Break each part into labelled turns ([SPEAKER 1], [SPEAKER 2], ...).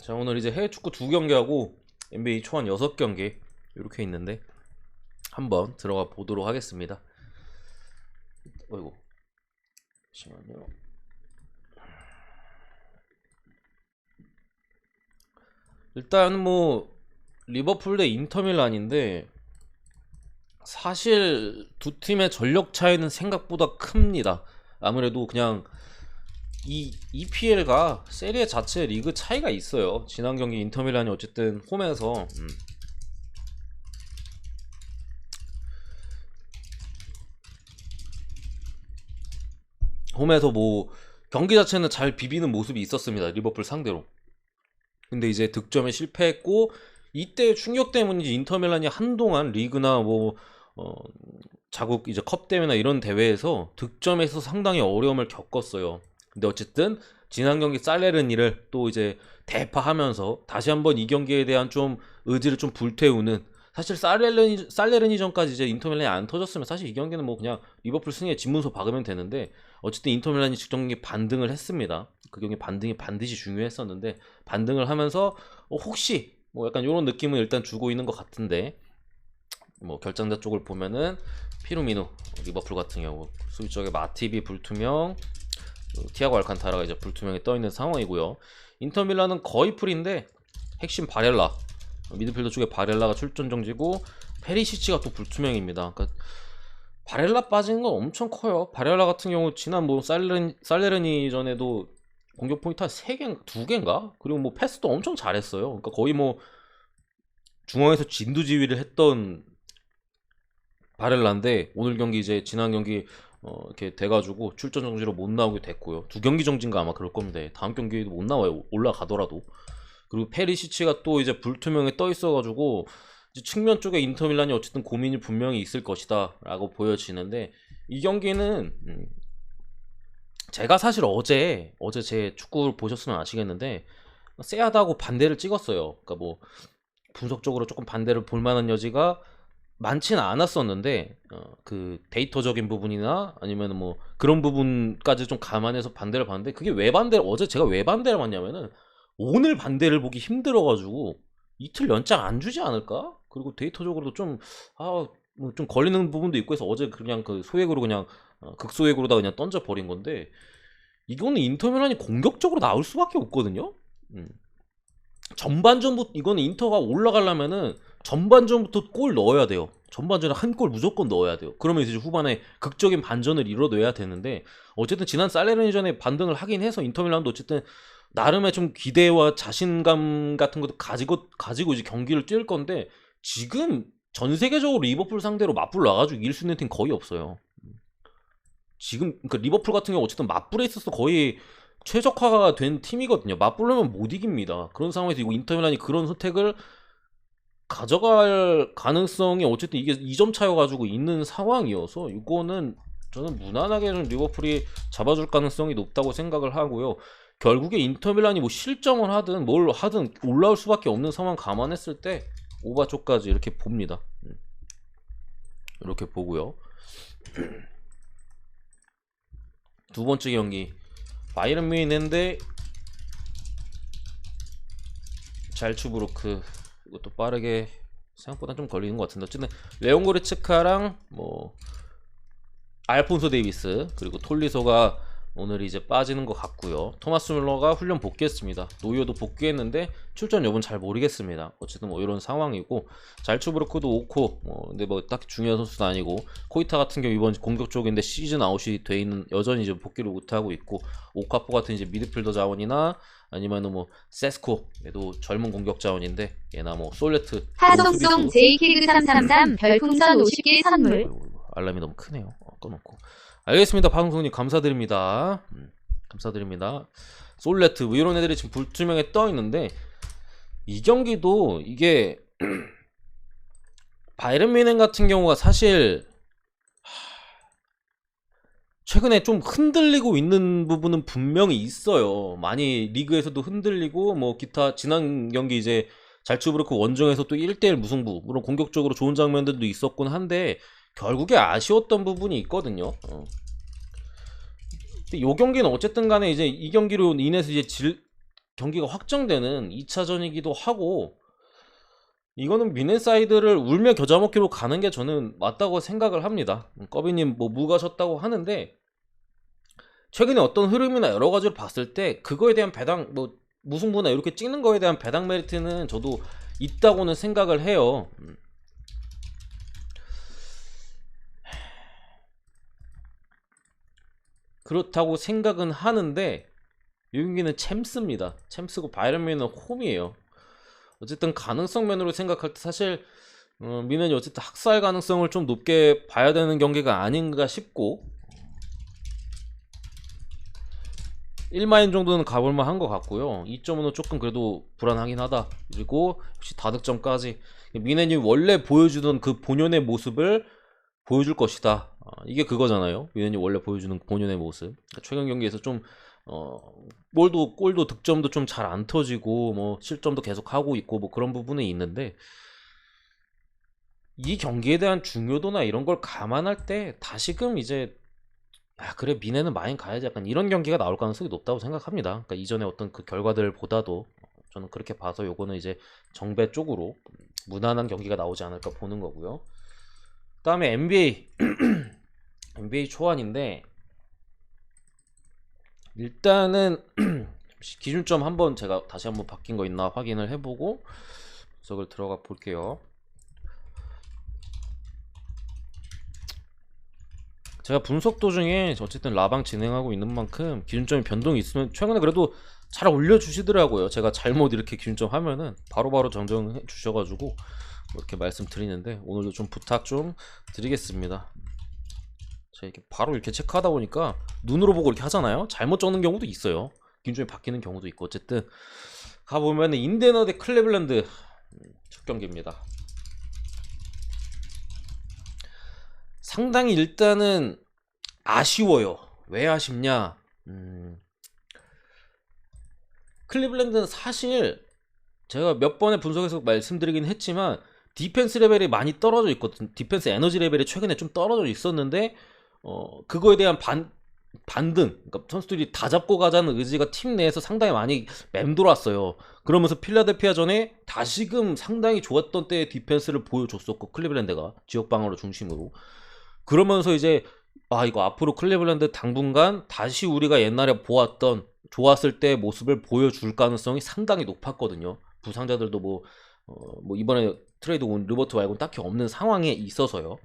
[SPEAKER 1] 자, 오늘 이제 해외 축구 2경기하고 NBA 초안 6경기 이렇게 있는데 한번 들어가 보도록 하겠습니다. 어이구, 잠시만요. 일단 뭐 리버풀 대 인터밀란인데 사실 두 팀의 전력 차이는 생각보다 큽니다. 아무래도 그냥 이 EPL과 세리에 자체 리그 차이가 있어요. 지난 경기 인터밀란이 어쨌든 홈에서 뭐 경기 자체는 잘 비비는 모습이 있었습니다. 리버풀 상대로. 근데 이제 득점에 실패했고 이때 충격 때문인지 인터밀란이 한동안 리그나 뭐 어, 자국 이제 컵 대회나 이런 대회에서 득점에서 상당히 어려움을 겪었어요. 근데 어쨌든 지난 경기 살레르니를 또 이제 대파하면서 다시 한번 이 경기에 대한 좀 의지를 좀 불태우는, 사실 살레르니 전까지 이제 인터밀란이 안 터졌으면 사실 이 경기는 뭐 그냥 리버풀 승리에 진문서 박으면 되는데 어쨌든 인터밀란이 직전 경기 반등을 했습니다. 그 경기 반등이 반드시 중요했었는데 반등을 하면서 혹시 뭐 약간 이런 느낌을 일단 주고 있는 것 같은데, 뭐 결정자 쪽을 보면은 피루미누 리버풀 같은 경우 수비 쪽에 마티비 불투명, 티아고 알칸타라가 이제 불투명에 떠 있는 상황이고요. 인터밀란은 거의 풀인데 핵심 바렐라 미드필더 쪽에 바렐라가 출전 정지고 페리시치가 또 불투명입니다. 그러니까 바렐라 빠지는 건 엄청 커요. 바렐라 같은 경우 지난 뭐 살레르니 전에도 공격 포인트 한 3개, 2개인가? 그리고 뭐 패스도 엄청 잘했어요. 그러니까 거의 뭐 중앙에서 진두지휘를 했던 바렐라인데 오늘 경기 이제 지난 경기 이렇게 돼가지고 출전 정지로 못 나오게 됐고요. 2경기 정지인가 아마 그럴 건데 다음 경기에도 못 나와요. 올라가더라도. 그리고 페리시치가 또 이제 불투명에 떠 있어가지고 이제 측면 쪽에 인터밀란이 어쨌든 고민이 분명히 있을 것이다라고 보여지는데 이 경기는 제가 사실 어제 제 축구를 보셨으면 아시겠는데 쎄하다고 반대를 찍었어요. 그러니까 뭐 분석적으로 조금 반대를 볼 만한 여지가 많지는 않았었는데 그 데이터적인 부분이나 아니면 뭐 그런 부분까지 좀 감안해서 반대를 봤는데 그게 왜 반대를 어제 제가 왜 반대를 봤냐면은 오늘 반대를 보기 힘들어가지고 이틀 연장 안 주지 않을까? 그리고 데이터적으로도 좀 뭐 좀 걸리는 부분도 있고 해서 어제 그냥 그 소액으로 그냥 극소액으로다 그냥 던져 버린 건데 이거는 인터밀란이 공격적으로 나올 수밖에 없거든요. 음. 전반전부터 이거는 인터가 올라가려면은 전반전부터 골 넣어야 돼요. 전반전에 한 골 무조건 넣어야 돼요. 그러면 이제 후반에 극적인 반전을 이뤄내야 되는데 어쨌든 지난 살레르니전에 반등을 하긴 해서 인터밀란도 어쨌든 나름의 좀 기대와 자신감 같은 것도 가지고 이제 경기를 뛸 건데 지금 전 세계적으로 리버풀 상대로 맞불 놔가지고 이길 수 있는 팀 거의 없어요. 지금 그 리버풀 같은 경우 어쨌든 맞불에 있어서 거의 최적화가 된 팀이거든요. 맞불려면 못 이깁니다. 그런 상황에서 이거 인터밀란이 그런 선택을 가져갈 가능성이 어쨌든 이게 2점 차여가지고 있는 상황이어서 이거는 저는 무난하게 좀 리버풀이 잡아줄 가능성이 높다고 생각을 하고요. 결국에 인터밀란이 뭐 실점을 하든 뭘 하든 올라올 수밖에 없는 상황 감안했을 때 오바 쪽까지 이렇게 봅니다. 이렇게 보고요. 두 번째 경기 바이에른 뮌헨인데 잘츠부르크 이것도 빠르게 생각보다 좀 걸리는 것 같은데 어쨌든 레온 고레츠카랑 뭐 알폰소 데이비스 그리고 톨리소가 오늘 이제 빠지는 것 같고요. 토마스 뮬러가 훈련 복귀했습니다. 노이어도 복귀했는데 출전 여부는 잘 모르겠습니다. 어쨌든 뭐 이런 상황이고 잘츠부르크도 오코 근데 뭐 딱히 중요한 선수도 아니고 코이타 같은 경우 이번 공격 쪽인데 시즌 아웃이 돼 있는 여전히 이제 복귀를 못 하고 있고 오카포 같은 이제 미드필더 자원이나 아니면은 뭐 세스코 얘도 젊은 공격 자원인데 얘나 뭐 솔레트
[SPEAKER 2] 하송송 JK그333 별풍선 50개 선물.
[SPEAKER 1] 알람이 너무 크네요. 꺼놓고 알겠습니다. 방송님 감사드립니다. 감사드립니다. 솔레트 뭐 이런 애들이 지금 불투명에 떠 있는데 이 경기도 이게 바이에른 뮌헨 같은 경우가 사실 최근에 좀 흔들리고 있는 부분은 분명히 있어요. 많이 리그에서도 흔들리고 뭐 기타 지난 경기 이제 잘츠부르크 원정에서 또 1대1 무승부 물론 공격적으로 좋은 장면들도 있었곤 한데 결국에 아쉬웠던 부분이 있거든요. 근데 요 경기는 어쨌든 간에 이제 이 경기로 인해서 이제 경기가 확정되는 2차전이기도 하고, 이거는 미넨 사이드를 울며 겨자 먹기로 가는 게 저는 맞다고 생각을 합니다. 꺼비님 뭐 무가셨다고 하는데, 최근에 어떤 흐름이나 여러 가지를 봤을 때 그거에 대한 배당, 뭐 무승부나 이렇게 찍는 거에 대한 배당 메리트는 저도 있다고는 생각을 해요. 그렇다고 생각은 하는데, 이 경기는 챔스입니다. 챔스고 바이런 뮌은 홈이에요. 어쨌든 가능성 면으로 생각할 때 사실 미넨이 어쨌든 학살 가능성을 좀 높게 봐야 되는 경기가 아닌가 싶고, 1마인 정도는 가볼만 한 것 같고요. 2.5는 조금 그래도 불안하긴 하다. 그리고 역시 다득점까지 미넨이 원래 보여주던 그 본연의 모습을 보여줄 것이다. 이게 그거잖아요. 미넨이 원래 보여주는 본연의 모습. 그러니까 최근 경기에서 좀 골도 득점도 좀 잘 안 터지고 뭐 실점도 계속 하고 있고 뭐 그런 부분이 있는데, 이 경기에 대한 중요도나 이런 걸 감안할 때 다시금 이제 그래 미네는 마인 가야지, 약간 이런 경기가 나올 가능성이 높다고 생각합니다. 그러니까 이전에 어떤 그 결과들보다도 저는 그렇게 봐서 요거는 이제 정배 쪽으로 무난한 경기가 나오지 않을까 보는 거고요. 그다음에 NBA NBA 초안인데, 일단은 기준점 한번 제가 다시 한번 바뀐 거 있나 확인을 해보고 분석을 들어가 볼게요. 제가 분석 도중에 어쨌든 라방 진행하고 있는 만큼 기준점이 변동이 있으면 최근에 그래도 잘 올려주시더라고요. 제가 잘못 이렇게 기준점 하면은 바로바로 정정해 주셔가지고 이렇게 말씀드리는데, 오늘도 좀 부탁 좀 드리겠습니다. 제가 이렇게 바로 이렇게 체크하다 보니까 눈으로 보고 이렇게 하잖아요. 잘못 적는 경우도 있어요. 기준점이 바뀌는 경우도 있고. 어쨌든 가보면은 인디애나 대 클리블랜드 첫 경기입니다. 상당히 일단은 아쉬워요. 왜 아쉽냐? 클리블랜드는 사실 제가 몇 번의 분석에서 말씀드리긴 했지만 디펜스 레벨이 많이 떨어져 있거든. 디펜스 에너지 레벨이 최근에 좀 떨어져 있었는데 그거에 대한 반등, 그러니까 선수들이 다 잡고 가자는 의지가 팀 내에서 상당히 많이 맴돌았어요. 그러면서 필라델피아전에 다시금 상당히 좋았던 때의 디펜스를 보여줬었고, 클리블랜드가 지역방어를 중심으로. 그러면서 이제 이거 앞으로 클리블랜드 당분간 다시 우리가 옛날에 보았던 좋았을 때 모습을 보여줄 가능성이 상당히 높았거든요. 부상자들도 뭐 이번에 트레이드 온 르버트 말고는 딱히 없는 상황에 있어서요.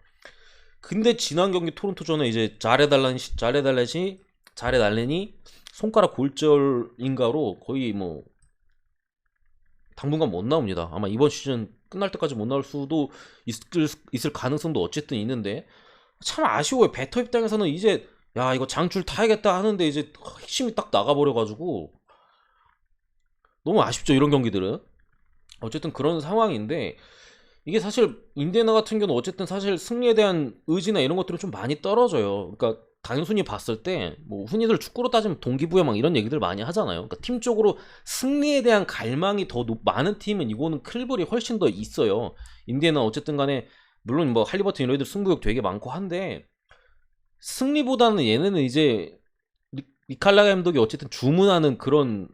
[SPEAKER 1] 근데 지난 경기 토론토전에 이제 자렛 알렌이 손가락 골절인가로 거의 뭐 당분간 못 나옵니다. 아마 이번 시즌 끝날 때까지 못 나올 수도 있을 가능성도 어쨌든 있는데, 참 아쉬워요. 배터 입장에서는 이제 이거 장줄 타야겠다 하는데 이제 핵심이 딱 나가버려가지고 너무 아쉽죠, 이런 경기들은. 어쨌든 그런 상황인데, 이게 사실 인디애나 같은 경우는 어쨌든 사실 승리에 대한 의지나 이런 것들은 좀 많이 떨어져요. 그러니까 단순히 봤을 때 뭐 흔히들 축구로 따지면 동기부여 막 이런 얘기들 많이 하잖아요. 그러니까 팀적으로 승리에 대한 갈망이 더 많은 팀은 이거는 클블이 훨씬 더 있어요. 인디애나 어쨌든 간에 물론 뭐 할리버튼 이런 애들 승부욕 되게 많고 한데, 승리보다는 얘네는 이제 미칼라 감독이 어쨌든 주문하는 그런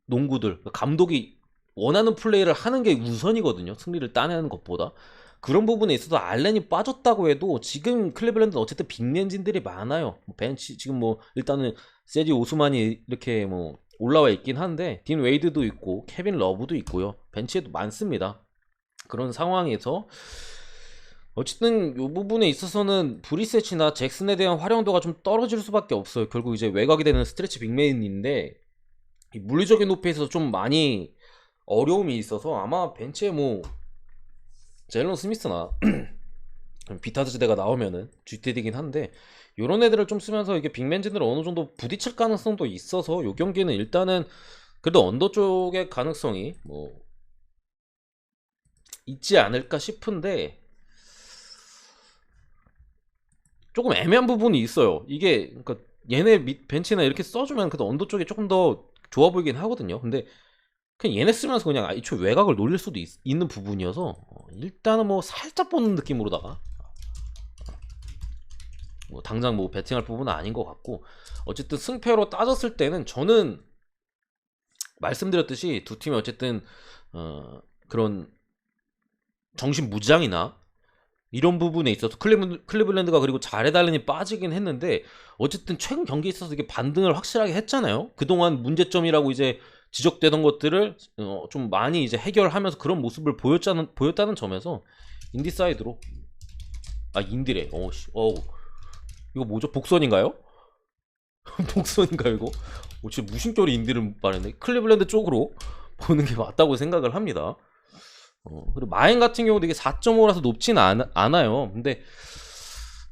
[SPEAKER 1] 농구들, 그러니까 감독이 원하는 플레이를 하는 게 우선이거든요. 승리를 따내는 것보다. 그런 부분에 있어서 알렌이 빠졌다고 해도 지금 클리블랜드는 어쨌든 빅맨진들이 많아요. 벤치 지금 뭐 일단은 세지 오스만이 이렇게 뭐 올라와 있긴 한데, 딘 웨이드도 있고 케빈 러브도 있고요. 벤치에도 많습니다. 그런 상황에서 어쨌든 이 부분에 있어서는 브리셋이나 잭슨에 대한 활용도가 좀 떨어질 수밖에 없어요. 결국 이제 외곽이 되는 스트레치 빅맨인데, 이 물리적인 높이에서 좀 많이 어려움이 있어서 아마 벤치에 뭐 제일런 스미스나 비타즈대가 나오면은 GTD긴 한데, 요런 애들을 좀 쓰면서 이게 빅맨진으로 어느 정도 부딪힐 가능성도 있어서 요 경기는 일단은 그래도 언더 쪽의 가능성이 뭐 있지 않을까 싶은데, 조금 애매한 부분이 있어요. 이게 그러니까 얘네 벤치나 이렇게 써주면 그래도 언더 쪽이 조금 더 좋아 보이긴 하거든요. 근데 그냥 얘네 쓰면서 그냥 애초에 외곽을 노릴 수도 있는 부분이어서 일단은 뭐 살짝 보는 느낌으로다가 뭐 당장 뭐 배팅할 부분은 아닌 것 같고, 어쨌든 승패로 따졌을 때는 저는 말씀드렸듯이 두 팀이 어쨌든 그런 정신 무장이나 이런 부분에 있어서 클리블랜드가 그리고 잘해달라니 빠지긴 했는데 어쨌든 최근 경기에 있어서 이게 반등을 확실하게 했잖아요. 그동안 문제점이라고 이제 지적되던 것들을 좀 많이 이제 해결하면서 그런 모습을 보였다는 점에서 인디 사이드로 인디래. 이거 뭐죠? 복선인가요? 복선인가요 이거? 진짜 무심결에 인디를 말했네. 클리블랜드 쪽으로 보는 게 맞다고 생각을 합니다. 그리고 마인 같은 경우도 이게 4.5라서 높진 않아요. 근데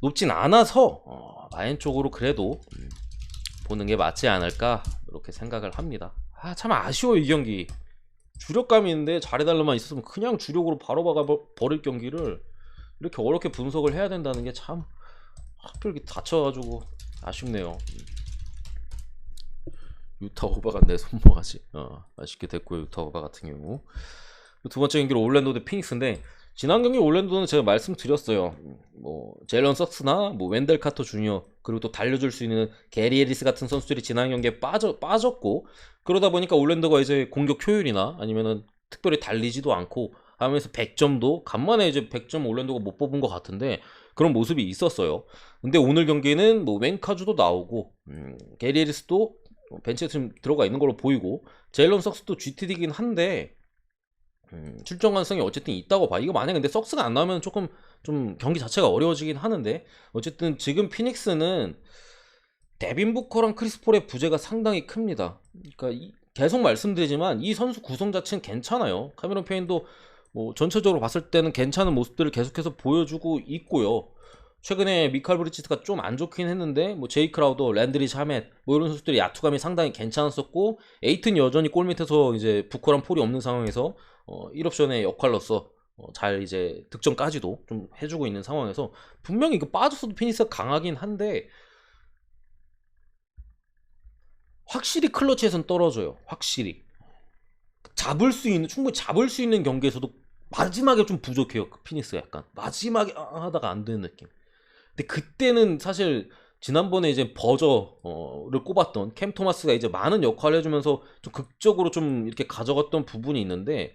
[SPEAKER 1] 높진 않아서 마인 쪽으로 그래도 보는 게 맞지 않을까 이렇게 생각을 합니다. 참 아쉬워 이 경기. 주력감이 있는데 잘해달라만 있었으면 그냥 주력으로 바로 박아버릴 경기를 이렇게 어렵게 분석을 해야 된다는 게 참 하필 이렇게 다쳐가지고 아쉽네요. 유타 오바가 내 손모가지 아쉽게 됐고요. 유타 오바 같은 경우. 두 번째 경기로 올랜도 대 피닉스인데 지난 경기 올랜도는 제가 말씀드렸어요. 뭐 제일런 석스나 뭐 웬델 카터 주니어 그리고 또 달려줄 수 있는 게리 에리스 같은 선수들이 지난 경기에 빠졌고 그러다 보니까 올랜도가 이제 공격 효율이나 아니면은 특별히 달리지도 않고 하면서 100점도 간만에 이제 100점 올랜도가 못 뽑은 것 같은데 그런 모습이 있었어요. 근데 오늘 경기는 뭐 웬카주도 나오고 게리 에리스도 벤치에 좀 들어가 있는 걸로 보이고 제일런 석스도 GTD긴 한데 출전 가능성이 어쨌든 있다고 봐. 이거 만약에 근데 석스가 안 나오면 조금 좀 경기 자체가 어려워지긴 하는데 어쨌든 지금 피닉스는 데빈 부커랑 크리스 폴의 부재가 상당히 큽니다. 그러니까 계속 말씀드리지만 이 선수 구성 자체는 괜찮아요. 카메론 페인도 뭐 전체적으로 봤을 때는 괜찮은 모습들을 계속해서 보여주고 있고요. 최근에 미칼 브리치스가 좀 안 좋긴 했는데 뭐 제이 크라우더, 랜드리 샤멧 뭐 이런 선수들이 야투감이 상당히 괜찮았었고 에이튼 여전히 골 밑에서 이제 부커랑 폴이 없는 상황에서 1옵션의 역할로서 잘 이제 득점까지도 좀 해주고 있는 상황에서 분명히 이거 빠졌어도 피닉스가 강하긴 한데 확실히 클러치에선 떨어져요. 확실히 충분히 잡을 수 있는 경기에서도 마지막에 좀 부족해요. 그 피닉스가 약간 마지막에 하다가 안 되는 느낌. 근데 그때는 사실 지난번에 이제 버저를 꼽았던 캠 토마스가 이제 많은 역할을 해주면서 좀 극적으로 좀 이렇게 가져갔던 부분이 있는데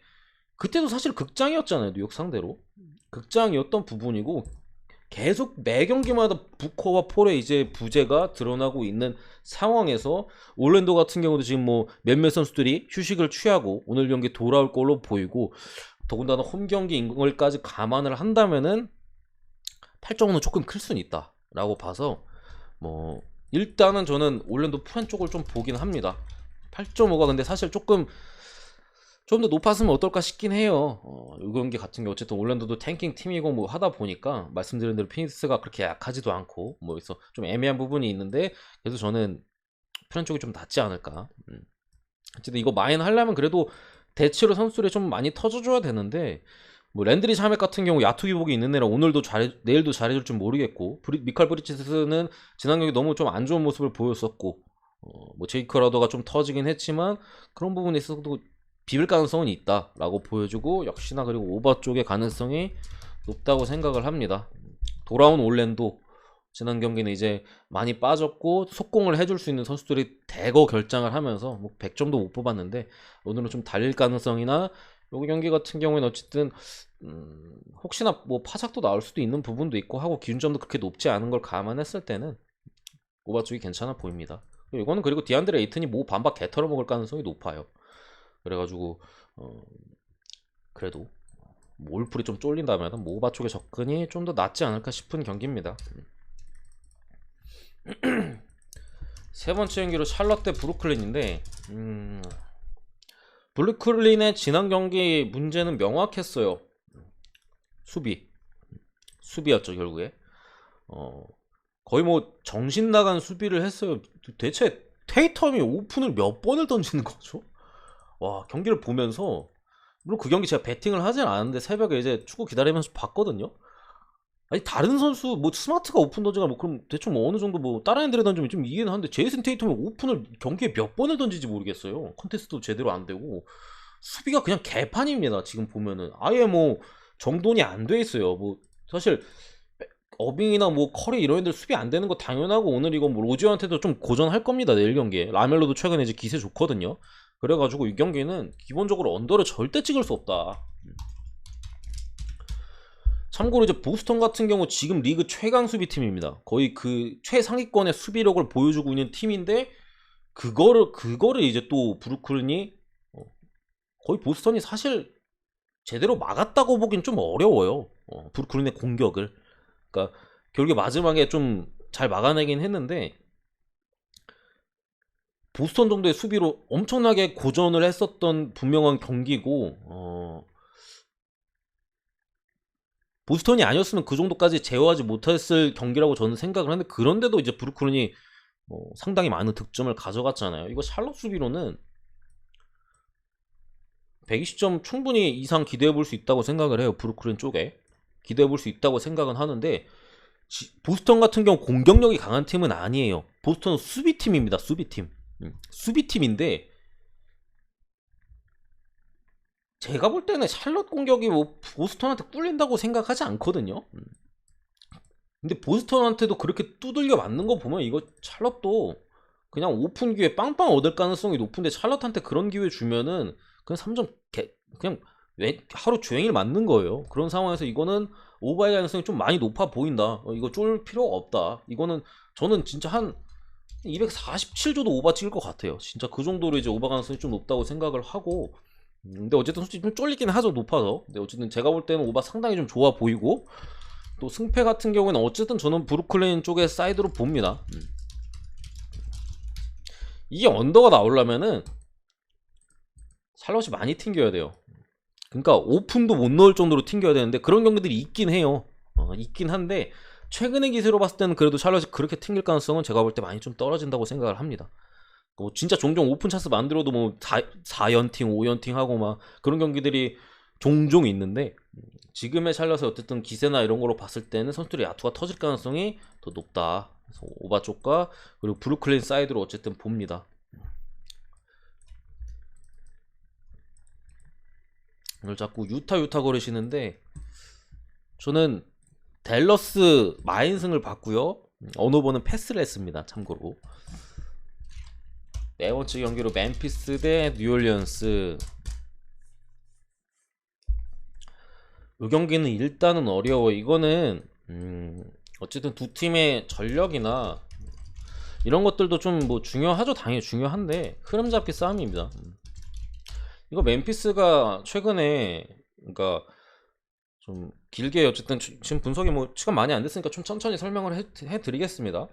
[SPEAKER 1] 그때도 사실 극장이었잖아요. 뉴욕 상대로 극장이었던 부분이고 계속 매 경기마다 부커와 폴의 이제 부재가 드러나고 있는 상황에서 올랜도 같은 경우도 지금 뭐 몇몇 선수들이 휴식을 취하고 오늘 경기 돌아올 걸로 보이고 더군다나 홈 경기인 걸까지 감안을 한다면은 8.5는 조금 클 수는 있다라고 봐서 뭐 일단은 저는 올랜도 프란 쪽을 좀 보긴 합니다. 8.5가 근데 사실 좀 더 높았으면 어떨까 싶긴 해요. 이 경기 같은 경우 어쨌든 올랜도도 탱킹 팀이고 뭐 하다 보니까 말씀드린 대로 피닉스가 그렇게 약하지도 않고 뭐 그래서 좀 애매한 부분이 있는데 그래도 저는 프란 쪽이 좀 낫지 않을까. 어쨌든 이거 마인 하려면 그래도 대체로 선수들이 좀 많이 터져줘야 되는데 뭐 랜드리 샤멧 같은 경우 야투 기복이 있는 애라 내일도 잘해줄 줄 모르겠고 미칼 브리치스는 지난 경기 너무 좀 안 좋은 모습을 보였었고 뭐 제이크 라더가 좀 터지긴 했지만 그런 부분에 있어서도 비빌 가능성은 있다라고 보여주고 역시나 그리고 오버 쪽의 가능성이 높다고 생각을 합니다. 돌아온 올랜도 지난 경기는 이제 많이 빠졌고 속공을 해줄 수 있는 선수들이 대거 결장을 하면서 뭐 100점도 못 뽑았는데 오늘은 좀 달릴 가능성이나 여기 경기 같은 경우에는 어쨌든 혹시나 뭐 파삭도 나올 수도 있는 부분도 있고 하고 기준점도 그렇게 높지 않은 걸 감안했을 때는 오바 쪽이 괜찮아 보입니다. 이거는 그리고 디안드레 에이튼이 뭐 반박 개털어 먹을 가능성이 높아요. 그래가지고 그래도 뭐 올풀이 좀 쫄린다면 뭐 오바 쪽의 접근이 좀 더 낫지 않을까 싶은 경기입니다. 세 번째 경기로 샬럿 대 브루클린인데 브루클린의 지난 경기 문제는 명확했어요. 수비였죠 결국에. 거의 뭐 정신 나간 수비를 했어요. 대체 테이텀이 오픈을 몇 번을 던지는 거죠? 와, 경기를 보면서 물론 그 경기 제가 배팅을 하진 않았는데 새벽에 이제 축구 기다리면서 봤거든요. 아니 다른 선수 뭐 스마트가 오픈 던지가 뭐 그럼 대충 뭐 어느 정도 뭐 다른 애들이 던지면 좀 이해는 하는데 제이슨 테이텀이 오픈을 경기에 몇 번을 던지지 모르겠어요. 컨테스트도 제대로 안 되고 수비가 그냥 개판입니다. 지금 보면은 아예 뭐 정돈이 안 돼 있어요. 뭐 사실 어빙이나 뭐 커리 이런 애들 수비 안 되는 거 당연하고 오늘 이거 뭐 로지어한테도 좀 고전할 겁니다. 내일 경기에 라멜로도 최근에 이제 기세 좋거든요. 그래가지고 이 경기는 기본적으로 언더를 절대 찍을 수 없다. 참고로 이제 보스턴 같은 경우 지금 리그 최강 수비팀입니다. 거의 그 최상위권의 수비력을 보여주고 있는 팀인데 그거를 이제 또 브루클린이 거의 보스턴이 사실 제대로 막았다고 보긴 좀 어려워요. 브루클린의 공격을. 그러니까 결국에 마지막에 좀 잘 막아내긴 했는데 보스턴 정도의 수비로 엄청나게 고전을 했었던 분명한 경기고 보스턴이 아니었으면 그 정도까지 제어하지 못했을 경기라고 저는 생각을 하는데 그런데도 이제 브루클린이 상당히 많은 득점을 가져갔잖아요. 이거 샬럿 수비로는 120점 충분히 이상 기대해 볼 수 있다고 생각을 해요. 브루클린 쪽에 기대해 볼 수 있다고 생각은 하는데 보스턴 같은 경우 공격력이 강한 팀은 아니에요. 보스턴은 수비팀입니다. 수비팀. 수비팀인데 제가 볼 때는 샬럿 공격이 뭐 보스턴한테 꿀린다고 생각하지 않거든요. 근데 보스턴한테도 그렇게 두들겨 맞는 거 보면 이거 샬럿도 그냥 오픈 기회 빵빵 얻을 가능성이 높은데 샬럿한테 그런 기회 주면은 그냥 3점 그냥 하루 종일 맞는 거예요. 그런 상황에서 이거는 오버의 가능성이 좀 많이 높아 보인다. 이거 쫄 필요가 없다. 이거는 저는 진짜 한 247조도 오버 찍을 것 같아요. 진짜 그 정도로 이제 오버 가능성이 좀 높다고 생각을 하고 근데 어쨌든 솔직히 좀 쫄리긴 하죠. 높아서. 근데 어쨌든 제가 볼 때는 오버 상당히 좀 좋아 보이고 또 승패 같은 경우에는 어쨌든 저는 브루클린 쪽의 사이드로 봅니다. 이게 언더가 나오려면은 샬럿이 많이 튕겨야 돼요. 그러니까 오픈도 못 넣을 정도로 튕겨야 되는데 그런 경기들이 있긴 해요. 있긴 한데 최근의 기세로 봤을 때는 그래도 샬럿이 그렇게 튕길 가능성은 제가 볼 때 많이 좀 떨어진다고 생각을 합니다. 진짜 종종 오픈 찬스 만들어도 뭐 4연팅, 5연팅 하고 막 그런 경기들이 종종 있는데 지금의 샬럿의 어쨌든 기세나 이런 거로 봤을 때는 선수들의 야투가 터질 가능성이 더 높다. 그래서 오바 쪽과 그리고 브루클린 사이드로 어쨌든 봅니다. 오늘 자꾸 유타 거리시는데 저는 댈러스 마인승을 봤고요. 어느 번은 패스를 했습니다. 참고로 네 번째 경기로 멤피스 대 뉴올리언스. 이 경기는 일단은 어려워. 이거는 어쨌든 두 팀의 전력이나 이런 것들도 좀 뭐 중요하죠. 당연히 중요한데 흐름 잡기 싸움입니다. 이거 멤피스가 최근에 그러니까 좀 길게 어쨌든 지금 분석이 뭐 시간 많이 안 됐으니까 좀 천천히 설명을 해드리겠습니다.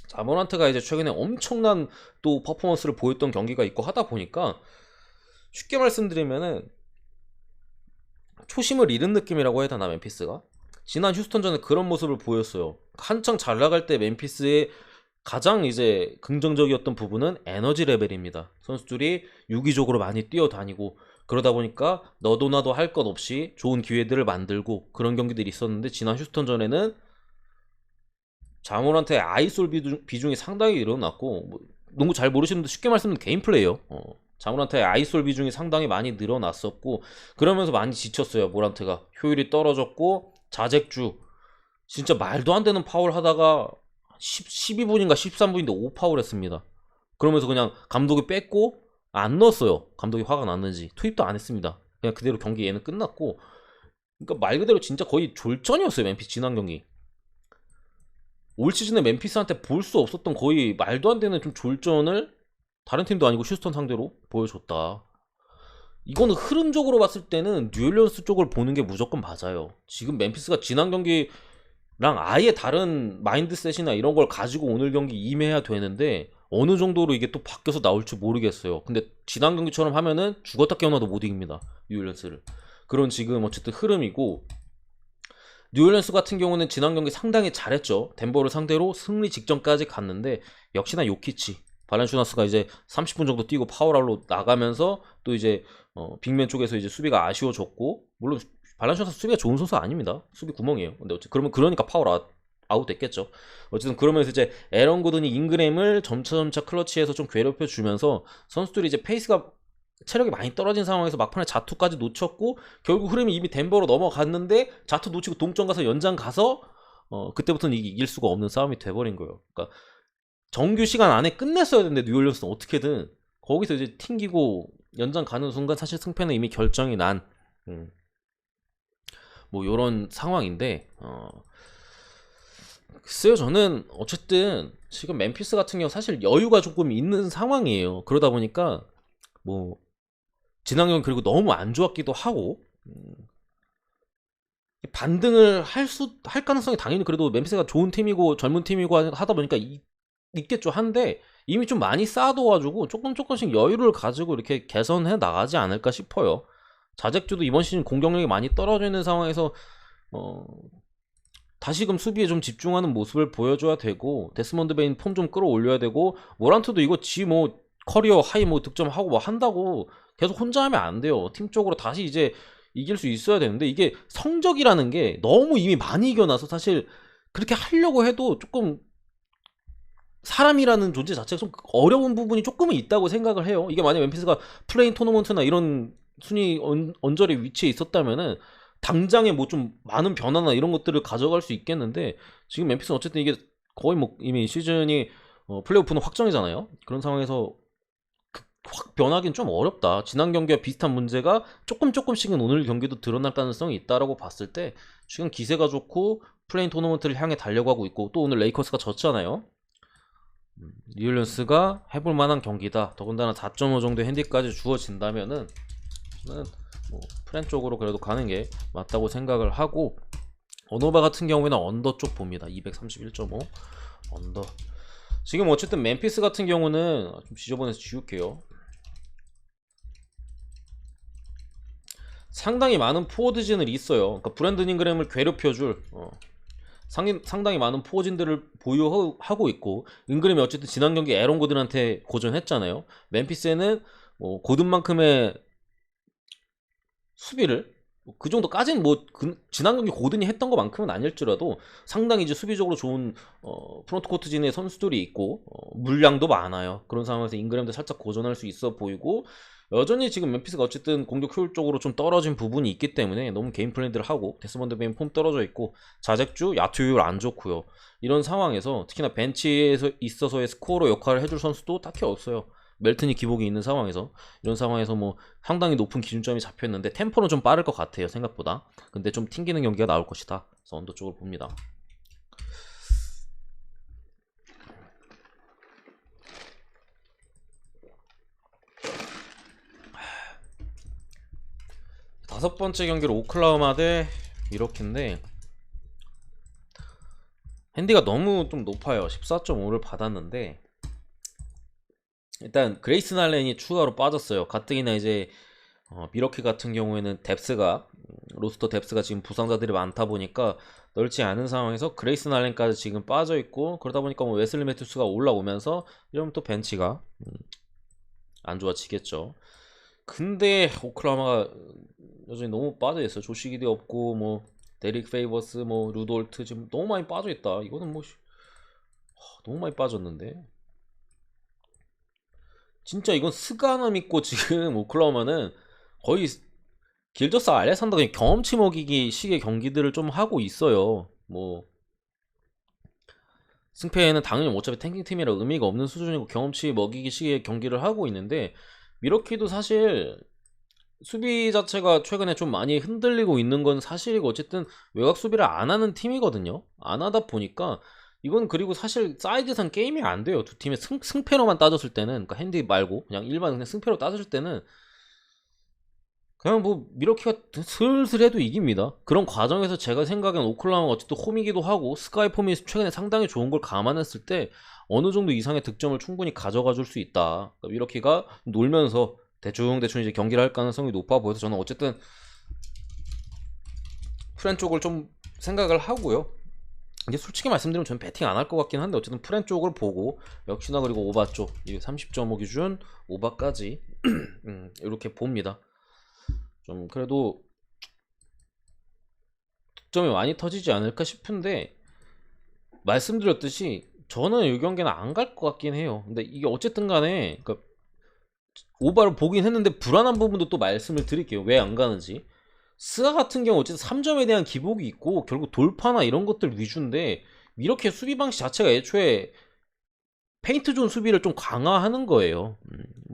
[SPEAKER 1] 자모란트가 이제 최근에 엄청난 또 퍼포먼스를 보였던 경기가 있고 하다 보니까 쉽게 말씀드리면은 초심을 잃은 느낌이라고 해야 되나 멤피스가 지난 휴스턴전에 그런 모습을 보였어요. 한창 잘 나갈 때 멤피스의 가장 이제 긍정적이었던 부분은 에너지 레벨입니다. 선수들이 유기적으로 많이 뛰어다니고 그러다 보니까 너도 나도 할 것 없이 좋은 기회들을 만들고 그런 경기들이 있었는데 지난 휴스턴전에는 자모란트의 아이솔 비중이 상당히 늘어났고 뭐 농구 잘 모르시는 분들 쉽게 말씀드리면 개인 플레이요. 자모란트의 아이솔 비중이 상당히 많이 늘어났었고 그러면서 많이 지쳤어요. 모란트가 효율이 떨어졌고 자책주 진짜 말도 안 되는 파울 하다가 12분인가 13분인데 5파울 했습니다. 그러면서 그냥 감독이 뺐고 안 넣었어요. 감독이 화가 났는지 투입도 안 했습니다. 그냥 그대로 경기 얘는 끝났고 그러니까 말 그대로 진짜 거의 졸전이었어요. 멤피스 지난 경기 올 시즌에 멤피스한테 볼 수 없었던 거의 말도 안 되는 좀 졸전을 다른 팀도 아니고 휴스턴 상대로 보여줬다. 이거는 흐름적으로 봤을 때는 뉴올리언스 쪽을 보는 게 무조건 맞아요. 지금 멤피스가 지난 경기랑 아예 다른 마인드셋이나 이런 걸 가지고 오늘 경기 임해야 되는데 어느 정도로 이게 또 바뀌어서 나올지 모르겠어요. 근데 지난 경기처럼 하면은 죽었다 깨어나도 못 이깁니다. 뉴올리언스를. 그런 지금 어쨌든 흐름이고 뉴올리언스 같은 경우는 지난 경기 상당히 잘했죠. 덴버를 상대로 승리 직전까지 갔는데 역시나 요키치 발렌슈나스가 이제 30분 정도 뛰고 파울아웃로 나가면서 또 이제 빅맨 쪽에서 이제 수비가 아쉬워졌고 물론 발렌슈나스 수비가 좋은 선수 아닙니다. 수비 구멍이에요. 근데 어쨌든 그러니까 파울 아웃 됐겠죠. 어쨌든 그러면서 이제 에런 고든이 잉그램을 점차 클러치에서 좀 괴롭혀 주면서 선수들이 이제 페이스가 체력이 많이 떨어진 상황에서 막판에 자투까지 놓쳤고 결국 흐름이 이미 덴버로 넘어갔는데 자투 놓치고 동점 가서 연장 가서 그때부터는 이길 수가 없는 싸움이 돼버린 거예요. 그러니까 정규 시간 안에 끝냈어야 되는데 뉴올리언스는 어떻게든 거기서 이제 튕기고 연장 가는 순간 사실 승패는 이미 결정이 난 뭐 요런 상황인데 글쎄요, 저는 어쨌든 지금 멤피스 같은 경우 사실 여유가 조금 있는 상황이에요. 그러다 보니까 뭐 지난 경기 그리고 너무 안 좋았기도 하고 반등을 할 가능성이 당연히 그래도 멤피스가 좋은 팀이고 젊은 팀이고 하다 보니까 있겠죠. 한데 이미 좀 많이 쌓아둬가지고 조금씩 여유를 가지고 이렇게 개선해 나가지 않을까 싶어요. 자잭주도 이번 시즌 공격력이 많이 떨어져 있는 상황에서 다시금 수비에 좀 집중하는 모습을 보여줘야 되고, 데스몬드 베인 폼 좀 끌어올려야 되고, 모란트도 이거 지 뭐 커리어 하이 뭐 득점하고 뭐 한다고 계속 혼자 하면 안 돼요. 팀적으로 다시 이제 이길 수 있어야 되는데, 이게 성적이라는 게 너무 이미 많이 이겨놔서 사실 그렇게 하려고 해도 조금 사람이라는 존재 자체가 좀 어려운 부분이 조금은 있다고 생각을 해요. 이게 만약 멤피스가 플레인 토너먼트나 이런 순위 언저리 위치에 있었다면은 당장에 뭐 좀 많은 변화나 이런 것들을 가져갈 수 있겠는데, 지금 멤피스는 어쨌든 이게 거의 뭐 이미 시즌이 플레이오프는 확정이잖아요. 그런 상황에서 확 변하기는 좀 어렵다. 지난 경기와 비슷한 문제가 조금씩은 오늘 경기도 드러날 가능성이 있다라고 봤을 때, 지금 기세가 좋고 플레인 토너먼트를 향해 달려가고 있고, 또 오늘 레이커스가 졌잖아요. 뉴올리언스가 해볼 만한 경기다. 더군다나 4.5 정도의 핸디까지 주어진다면은 저는 뭐 프렌 쪽으로 그래도 가는 게 맞다고 생각을 하고, 어노바 같은 경우에는 언더 쪽 봅니다. 231.5 언더. 지금 어쨌든 멤피스 같은 경우는 좀 지저분해서 지울게요. 상당히 많은 포워드진을 있어요. 그러니까 브랜든 잉그램을 괴롭혀줄 상당히 많은 포워진들을 보유하고 있고, 잉그램이 어쨌든 지난 경기 에런 고든한테 고전했잖아요. 멤피스에는 뭐 고든만큼의 수비를 그 정도까지는 뭐 지난 경기 고든이 했던 것만큼은 아닐지라도 상당히 이제 수비적으로 좋은 프론트 코트진의 선수들이 있고 물량도 많아요. 그런 상황에서 잉그램도 살짝 고전할 수 있어 보이고, 여전히 지금 멤피스가 어쨌든 공격 효율적으로 좀 떨어진 부분이 있기 때문에 너무 게임 플랜들을 하고, 데스먼드 베인 폼 떨어져 있고 자잭주 야투 효율 안 좋고요. 이런 상황에서 특히나 벤치에서 있어서의 스코어로 역할을 해줄 선수도 딱히 없어요. 멜튼이 기복이 있는 상황에서, 이런 상황에서 뭐 상당히 높은 기준점이 잡혔는데 템포는 좀 빠를 것 같아요, 생각보다. 근데 좀 튕기는 경기가 나올 것이다. 그래서 언더 쪽을 봅니다. 다섯 번째 경기로 오클라호마 대 미러키인데, 핸디가 너무 좀 높아요. 14.5를 받았는데, 일단 그레이슨 알렌이 추가로 빠졌어요. 가뜩이나 이제 미러키 같은 경우에는 뎁스가 로스터 뎁스가 지금 부상자들이 많다 보니까 넓지 않은 상황에서 그레이슨 알렌까지 지금 빠져 있고, 그러다 보니까 뭐 웨슬리 매튜스가 올라오면서 이러면 또 벤치가 안 좋아지겠죠. 근데 오클라호마가 여전히 너무 빠져 있어요. 조시 기디 없고 뭐 데릭 페이버스 뭐 루돌트 지금 너무 많이 빠져 있다. 이거는 뭐 너무 많이 빠졌는데, 진짜 이건 스가 하나 믿고 지금 오클라호마는 거의 길저스 알렉산더가 경험치 먹이기 식의 경기들을 좀 하고 있어요. 뭐 승패에는 당연히 어차피 탱킹팀이라 의미가 없는 수준이고 경험치 먹이기 식의 경기를 하고 있는데, 미러키도 사실 수비 자체가 최근에 좀 많이 흔들리고 있는 건 사실이고, 어쨌든 외곽 수비를 안 하는 팀이거든요. 안 하다 보니까 이건, 그리고 사실 사이즈상 게임이 안 돼요. 두 팀의 승패로만 따졌을 때는, 그러니까 핸디 말고 그냥 일반 그냥 승패로 따졌을 때는 그냥 뭐 미러키가 슬슬 해도 이깁니다. 그런 과정에서 제가 생각엔 오클라호마가 어쨌든 홈이기도 하고 스카이 폼이 최근에 상당히 좋은 걸 감안했을 때 어느 정도 이상의 득점을 충분히 가져가 줄 수 있다. 그러니까 미러키가 놀면서 대충 이제 경기를 할 가능성이 높아 보여서 저는 어쨌든 프렌 쪽을 좀 생각을 하고요. 이게 솔직히 말씀드리면 저는 배팅 안 할 것 같긴 한데, 어쨌든 프렌 쪽을 보고 역시나, 그리고 오바 쪽 30.5 기준 오바까지 이렇게 봅니다. 좀 그래도 득점이 많이 터지지 않을까 싶은데, 말씀드렸듯이 저는 이 경기는 안 갈 것 같긴 해요. 근데 이게 어쨌든 간에 그러니까 오바를 보긴 했는데 불안한 부분도 또 말씀을 드릴게요. 왜 안 가는지. 스가 같은 경우 어쨌든 3점에 대한 기복이 있고 결국 돌파나 이런 것들 위주인데, 이렇게 수비 방식 자체가 애초에 페인트 존 수비를 좀 강화하는 거예요.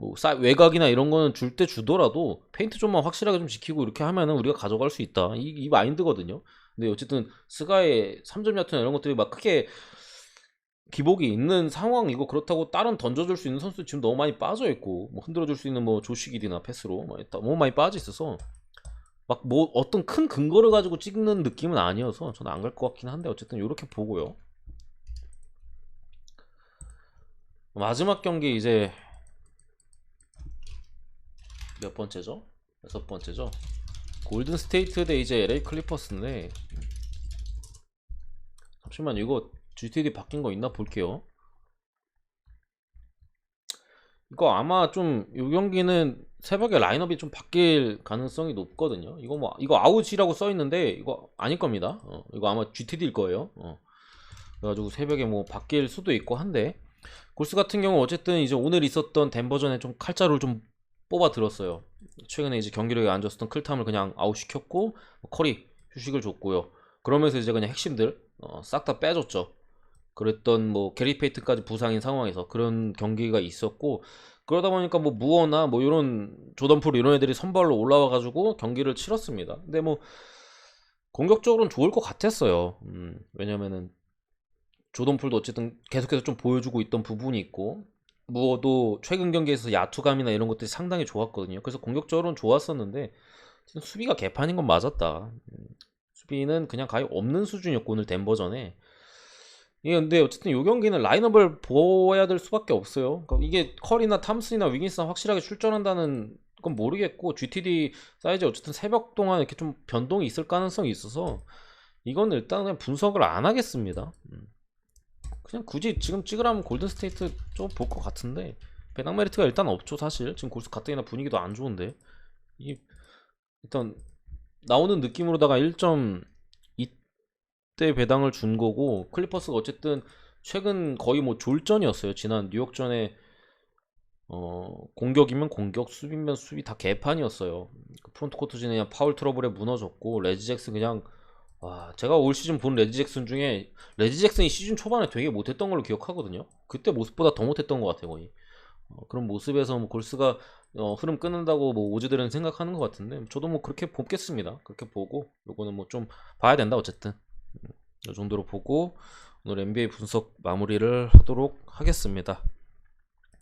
[SPEAKER 1] 뭐 외곽이나 이런 거는 줄 때 주더라도 페인트 좀만 확실하게 좀 지키고 이렇게 하면은 우리가 가져갈 수 있다. 이 마인드거든요. 근데 어쨌든 스가의 3점 야투나 이런 것들이 막 크게 기복이 있는 상황이고, 그렇다고 다른 던져줄 수 있는 선수 지금 너무 많이 빠져 있고, 뭐 흔들어줄 수 있는 뭐 조시기디나 패스로 너무 많이 빠져 있어서 막 뭐 어떤 큰 근거를 가지고 찍는 느낌은 아니어서 저는 안 갈 것 같긴 한데, 어쨌든 이렇게 보고요. 마지막 경기 이제 몇 번째죠? 6번째죠. 골든 스테이트 대 이제 LA 클리퍼스인데, 잠시만 이거 GTD 바뀐 거 있나 볼게요. 이거 아마 좀 이 경기는 새벽에 라인업이 좀 바뀔 가능성이 높거든요. 이거 뭐 이거 아웃이라고 써 있는데 이거 아닐 겁니다. 이거 아마 GTD일 거예요. 그래가지고 새벽에 뭐 바뀔 수도 있고 한데, 골스 같은 경우 어쨌든 이제 오늘 있었던 덴버전에 좀 칼자루를 좀 뽑아 들었어요. 최근에 이제 경기력이 안 좋았던 클탐을 그냥 아웃시켰고, 커리 휴식을 줬고요. 그러면서 이제 그냥 핵심들 싹 다 빼줬죠. 그랬던 뭐 게리 페이튼까지 부상인 상황에서 그런 경기가 있었고, 그러다 보니까 뭐 무어나 뭐 이런 조던 풀 이런 애들이 선발로 올라와 가지고 경기를 치렀습니다. 근데 뭐 공격적으로는 좋을 것 같았어요. 왜냐면은 조던 풀도 어쨌든 계속해서 좀 보여주고 있던 부분이 있고, 무어도 최근 경기에서 야투감이나 이런 것들이 상당히 좋았거든요. 그래서 공격적으로는 좋았었는데 수비가 개판인 건 맞았다. 수비는 그냥 거의 없는 수준이었고 오늘 덴버전에. 이게 근데 어쨌든 이 경기는 라인업을 보아야 될 수밖에 없어요. 그러니까 이게 컬이나 탐슨이나 위긴스나 확실하게 출전한다는 건 모르겠고, GTD 사이즈 어쨌든 새벽 동안 이렇게 좀 변동이 있을 가능성이 있어서 이건 일단 그냥 분석을 안 하겠습니다. 그냥 굳이 지금 찍으라면 골든 스테이트 좀 볼 것 같은데, 배당 메리트가 일단 없죠. 사실 지금 골스 가뜩이나 분위기도 안 좋은데, 이 일단 나오는 느낌으로다가 1.2대 배당을 준 거고, 클리퍼스가 어쨌든 최근 거의 뭐 졸전이었어요. 지난 뉴욕전에 공격이면 공격, 수비면 수비 다 개판이었어요. 프론트 코트진에 그냥 파울 트러블에 무너졌고, 레지 잭슨 그냥, 와, 제가 올 시즌 본 레지 잭슨 중에 레지 잭슨이 시즌 초반에 되게 못했던 걸로 기억하거든요. 그때 모습보다 더 못했던 것 같아요, 거의. 그런 모습에서 뭐 골스가 흐름 끊는다고 뭐 오즈들은 생각하는 것 같은데, 저도 뭐 그렇게 보겠습니다. 그렇게 보고 요거는 뭐 좀 봐야 된다. 어쨌든 이 정도로 보고 오늘 NBA 분석 마무리를 하도록 하겠습니다.